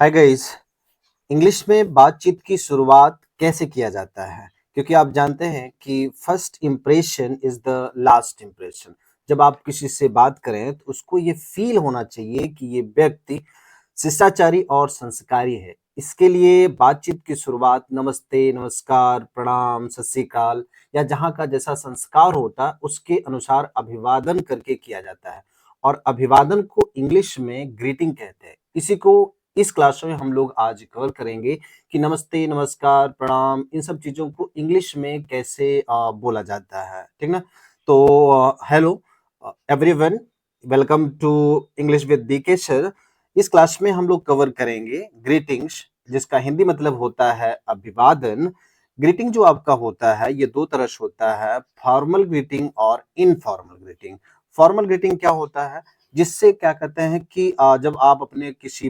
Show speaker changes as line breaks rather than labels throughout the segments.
Hi guys. English में बातचीत की शुरुआत कैसे किया जाता है? क्योंकि आप जानते हैं कि first impression is the last impression. जब आप किसी से बात करें तो उसको ये फील होना चाहिए कि ये व्यक्ति शिष्टाचारी और संस्कारी है। इसके लिए बातचीत की शुरुआत नमस्ते, नमस्कार, प्रणाम, सत श्री अकाल या जहाँ का जैसा संस्कार होता है उसके अनुसार अभिवादन करके किया जाता है। और अभिवादन को इंग्लिश में ग्रीटिंग कहते हैं। इसी को इस क्लास में हम लोग आज कवर करेंगे कि नमस्ते, नमस्कार, प्रणाम इन सब चीज़ों को इंग्लिश में कैसे बोला जाता है, ठीक ना? तो hello everyone, welcome to English with DK sir. इस क्लास में हम लोग कवर करेंगे ग्रीटिंग्स, जिसका हिंदी मतलब होता है अभिवादन। ग्रीटिंग जो आपका होता है ये दो तरह से होता है, फॉर्मल ग्रीटिंग और इनफॉर्मल ग्रीटिंग। फॉर्मल ग्रीटिंग क्या होता है? जिससे क्या कहते हैं कि जब आप अपने किसी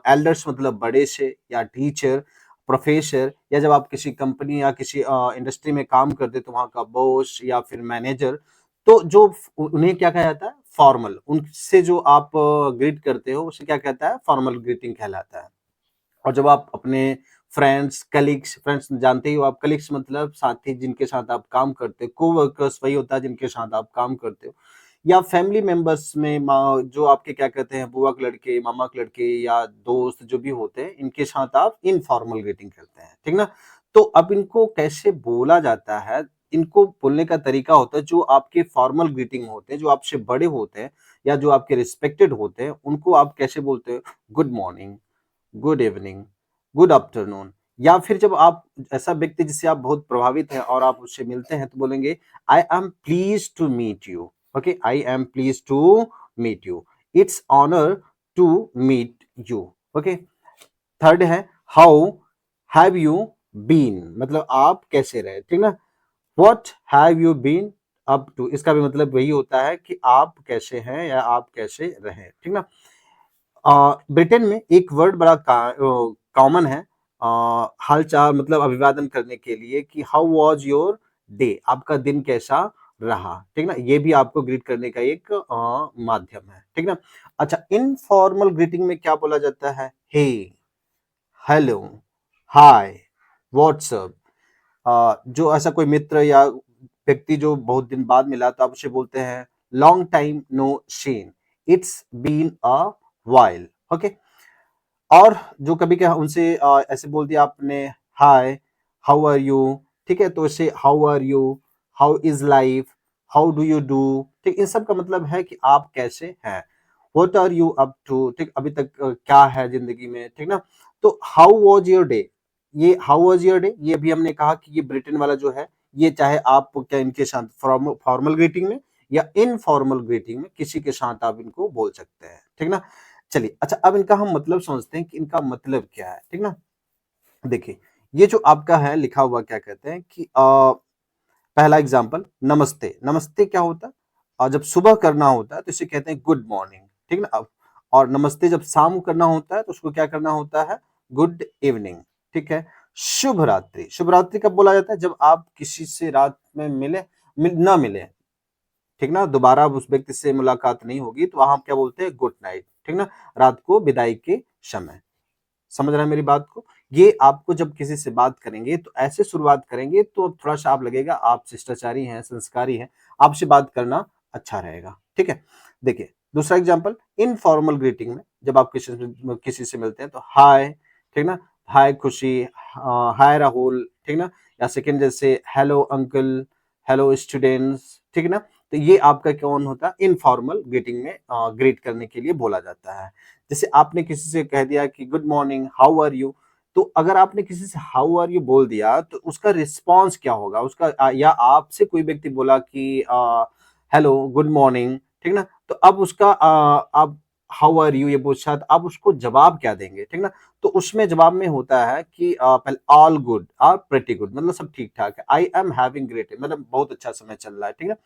एल्डर्स मतलब बड़े से या टीचर, प्रोफेसर या जब आप किसी कंपनी या किसी इंडस्ट्री में काम करते तो वहाँ का बॉस या फिर मैनेजर, तो जो उन्हें क्या कहा जाता है? फॉर्मल। उनसे जो आप ग्रीट करते हो उसे क्या कहता है? फॉर्मल ग्रीटिंग कहलाता है। और जब आप अपने फ्रेंड्स, कलीग्स, फ्रेंड्स जानते ही हो आप, कलीग्स मतलब साथी जिनके साथ आप काम करते हो, कोवर्कर्स वही होता है जिनके साथ आप काम करते हो, या फैमिली मेंबर्स में जो आपके क्या कहते हैं बुआ के लड़के, मामा के लड़के या दोस्त जो भी होते हैं, इनके साथ आप इनफॉर्मल ग्रीटिंग करते हैं, ठीक ना? तो अब इनको कैसे बोला जाता है? इनको बोलने का तरीका होता है, जो आपके फॉर्मल ग्रीटिंग होते हैं, जो आपसे बड़े होते हैं या जो आपके रिस्पेक्टेड होते हैं, उनको आप कैसे बोलते हो? Good morning, good evening, good afternoon. या फिर जब आप ऐसा व्यक्ति जिससे आप बहुत प्रभावित हैं और आप उससे मिलते हैं तो बोलेंगे I am please to meet you. Okay, I am please to meet you, it's honour to meet you. Okay. Third है हाउ हैव यू बीन, मतलब आप कैसे रहे, ठीक ना? What have you been up to, इसका भी मतलब वही होता है कि आप कैसे हैं या आप कैसे रहे, ठीक ना? ब्रिटेन में एक वर्ड बड़ा कॉमन है हालचाल मतलब अभिवादन करने के लिए कि हाउ वाज योर डे, आपका दिन कैसा रहा, ठीक ना? ये भी आपको ग्रीट करने का एक माध्यम है, ठीक ना? अच्छा, इनफॉर्मल ग्रीटिंग में क्या बोला जाता है? हे, हेलो, हाय, व्हाट्सअप। जो ऐसा कोई मित्र या व्यक्ति जो बहुत दिन बाद मिला तो आप उसे बोलते हैं long time no seen, it's been a while. Okay. और जो कभी क्या उनसे ऐसे बोल दिया आपने हाय, हाउ आर यू, ठीक है? तो इसे how are you, how is life, how do you do, ठीक, इन सब का मतलब है कि आप कैसे हैं। What are you up to, ठीक, अभी तक क्या है जिंदगी में, ठीक ना? तो हाउ वाज योर डे, ये हाउ वाज योर डे ये भी हमने कहा कि ये ब्रिटेन वाला जो है, ये चाहे आप क्या इनके साथ फॉर्मल ग्रीटिंग में या इनफॉर्मल ग्रीटिंग में किसी के साथ आप इनको बोल सकते हैं, ठीक ना? चलिए, अच्छा, अब इनका हम मतलब समझते हैं कि इनका मतलब क्या है, ठीक ना? देखिए, ये जो आपका है लिखा हुआ क्या कहते हैं कि पहला एग्जांपल नमस्ते। नमस्ते क्या होता है? और जब सुबह करना होता है तो इसे कहते हैं गुड मॉर्निंग, ठीक ना? अब और नमस्ते जब शाम को करना होता है तो उसको क्या करना होता है? गुड इवनिंग, ठीक है? शुभ रात्रि। शुभ रात्रि कब बोला जाता है? जब आप किसी से रात में ना मिले, ठीक ना? दोबारा अब उस व्यक्ति से मुलाकात नहीं होगी तो वहां आप क्या बोलते हैं? गुड नाइट, ठीक ना? रात को विदाई के समय। समझ रहे हैं मेरी बात को? ये आपको जब किसी से बात करेंगे तो ऐसे शुरुआत करेंगे तो थोड़ा सा आप लगेगा आप शिष्टाचारी हैं, संस्कारी हैं, आपसे बात करना अच्छा रहेगा, ठीक है? देखिए, दूसरा एग्जांपल इनफॉर्मल ग्रीटिंग में जब आप किसी से मिलते हैं तो हाय, ठीक ना? हाय खुशी, हाय राहुल, ठीक ना? या सेकंड जैसे हेलो अंकल, हेलो स्टूडेंट्स, ठीक है ना? तो ये आपका कौन होता है? इनफॉर्मल ग्रीटिंग में ग्रीट करने के लिए बोला जाता है। जैसे आपने किसी से कह दिया कि good morning, how are you, तो अगर आपने किसी से हाउ आर यू बोल दिया तो उसका रिस्पॉन्स क्या होगा? उसका या आपसे कोई व्यक्ति बोला कि हेलो, गुड मॉर्निंग, ठीक ना? तो अब उसका आप हाउ आर यू ये पूछा तो आप उसको जवाब क्या देंगे, ठीक ना? तो उसमें जवाब में होता है कि पहले ऑल गुड और प्रेटी गुड, मतलब सब ठीक ठाक है। आई एम हैविंग ग्रेट, मतलब बहुत अच्छा समय चल रहा है, ठीक है?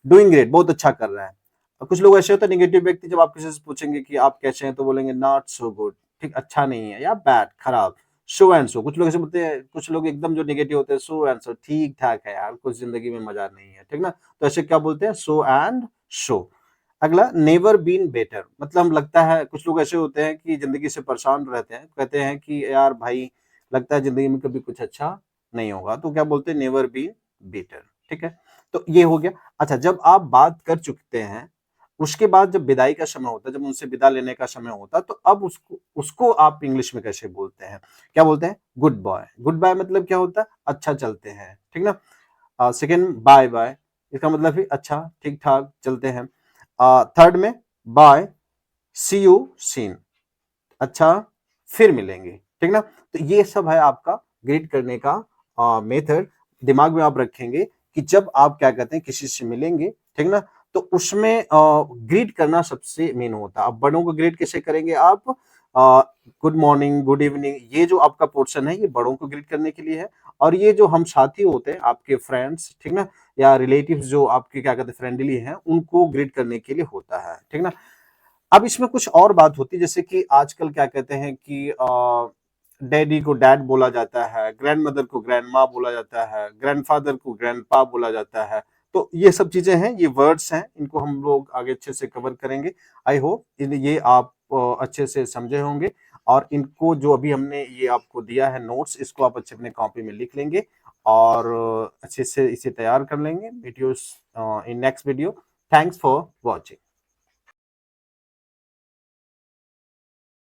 डूइंग ग्रेट, बहुत अच्छा कर रहा है। और कुछ लोग ऐसे होते हैं नेगेटिव व्यक्ति, जब आप किसी से पूछेंगे कि आप कैसे हैं तो बोलेंगे नॉट सो गुड, ठीक, अच्छा नहीं है या बैड, खराब, सो एंड सो। कुछ लोग ऐसे बोलते हैं, कुछ लोग एकदम जो नेगेटिव होते हैं सो एंड सो, ठीक ठाक है यार, कुछ जिंदगी में मजा नहीं है, ठीक ना? तो ऐसे क्या बोलते हैं? So and so. अगला नेवर बीन बेटर, मतलब हम लगता है कुछ लोग ऐसे होते हैं कि जिंदगी से परेशान रहते हैं, कहते हैं कि यार भाई लगता है जिंदगी में कभी कुछ अच्छा नहीं होगा, तो क्या बोलते हैं नेवर बीन बेटर। ठीक है, तो ये हो गया। अच्छा, जब आप बात कर चुकते हैं, उसके बाद जब विदाई का समय होता है, जब उनसे विदा लेने का समय होता है, तो अब उसको उसको आप इंग्लिश में कैसे बोलते हैं? क्या बोलते हैं? Good bye. गुड बाय मतलब क्या होता है? अच्छा चलते हैं, ठीक ना। सेकेंड बाय बाय, इसका मतलब भी अच्छा ठीक ठाक चलते हैं। थर्ड में बाय, सी यू सीन, अच्छा फिर मिलेंगे, ठीक ना। तो ये सब है आपका ग्रीट करने का मेथड। दिमाग में आप रखेंगे कि जब आप क्या कहते हैं किसी से मिलेंगे, ठीक ना, तो उसमें ग्रीट करना सबसे मेन होता है। अब बड़ों को ग्रीट कैसे करेंगे आप? गुड मॉर्निंग, गुड इवनिंग, ये जो आपका पोर्शन है ये बड़ों को ग्रीट करने के लिए है। और ये जो हम साथी होते हैं आपके फ्रेंड्स, ठीक ना, या रिलेटिव्स जो आपके क्या कहते हैं फ्रेंडली हैं, उनको ग्रीट करने के लिए होता है, ठीक ना। अब इसमें कुछ और बात होती है, जैसे कि आजकल क्या कहते हैं कि डैडी को डैड बोला जाता है, ग्रैंड मदर को ग्रैंड माँ बोला जाता है, ग्रैंडफादर को ग्रैंड पा बोला जाता है। तो ये सब चीजें हैं, ये वर्ड्स हैं, इनको हम लोग आगे अच्छे से कवर करेंगे। आई होप ये आप अच्छे से समझे होंगे। और इनको जो अभी हमने ये आपको दिया है नोट्स, इसको आप अच्छे अपने कॉपी में लिख लेंगे और अच्छे से इसे तैयार कर लेंगे। Videos in next video. Thanks for watching.